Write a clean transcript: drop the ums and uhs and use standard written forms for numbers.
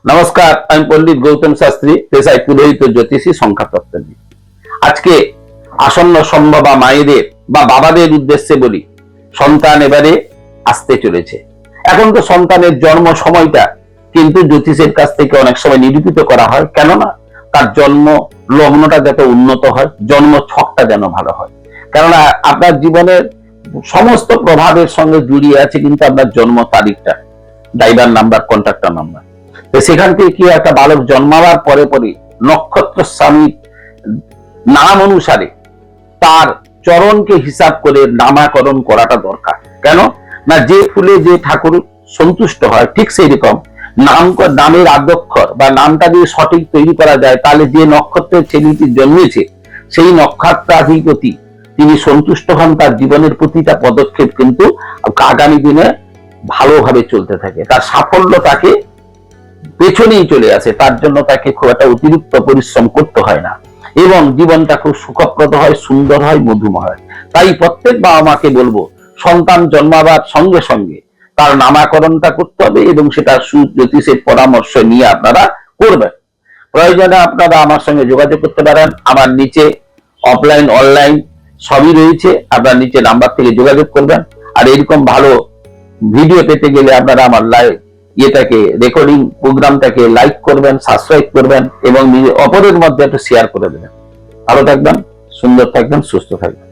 নমস্কার, আমি পণ্ডিত গৌতম শাস্ত্রী, পেশায় পুরোহিত, জ্যোতিষী, সংখ্যাতত্ত্ববিদ। আজকে আসন্ন সম্ভবা মায়েদের বা বাবাদের উদ্দেশ্যে বলি, সন্তান এবারে আসতে চলেছে। এখন তো সন্তানের জন্ম সময়টা কিন্তু জ্যোতিষের কাছ থেকে অনেক সময় নিরূপিত করা হয়, কেননা তার জন্ম লগ্নটা যাতে উন্নত হয়, জন্ম ছকটা যেন ভালো হয়। কেননা আপনার জীবনের সমস্ত প্রভাবের সঙ্গে জড়িয়ে আছে কিন্তু আপনার জন্ম তারিখটা, ড্রাইভার নাম্বার, কন্ট্রাক্টর নাম্বার। সেখান থেকে কি একটা বালক জন্মাবার পরে পরে নক্ষত্র স্বামীর নাম অনুসারে তার চরণকে হিসাব করে নামাকরণ করাটা দরকার। কেন না, যে ফুলে যে ঠাকুর সন্তুষ্ট হয়, ঠিক সেই রকম নামের আদ্যক্ষর বা নামটা যদি সঠিক তৈরি করা যায়, তাহলে যে নক্ষত্রের ছেলেটি জন্মেছে সেই নক্ষত্রাধিপতি তিনি সন্তুষ্ট হন, তার জীবনের প্রতিটা পদক্ষেপ কিন্তু আগামী দিনে ভালোভাবে চলতে থাকে, তার সাফল্য তাকে পেছনেই চলে আসে। তার জন্য তাকে খুব একটা অতিরিক্ত পরিশ্রম করতে হয় না এবং জীবনটা খুব সুখপ্রদ হয়, সুন্দর হয়, মধুময় হয়। তাই প্রত্যেক বাবা মাকে বলবো, সন্তান জন্মাবার সঙ্গে সঙ্গে তার নামাকরণটা করতে হবে এবং সেটা সুজ্যোতিষের পরামর্শ নিয়ে আপনারা করবেন। প্রয়োজনে আপনারা আমার সঙ্গে যোগাযোগ করতে পারেন। আমার নিচে অফলাইন অনলাইন সবই রয়েছে, আপনার নিচে নাম্বার থেকে যোগাযোগ করবেন। আর এরকম ভালো ভিডিও পেতে গেলে আপনারা আমার এটাকে রেকর্ডিং প্রোগ্রামটাকে লাইক করবেন, সাবস্ক্রাইব করবেন এবং অপরের মধ্যে একটু শেয়ার করে দেবেন। ভালো থাকবেন, সুন্দর থাকবেন, সুস্থ থাকবেন।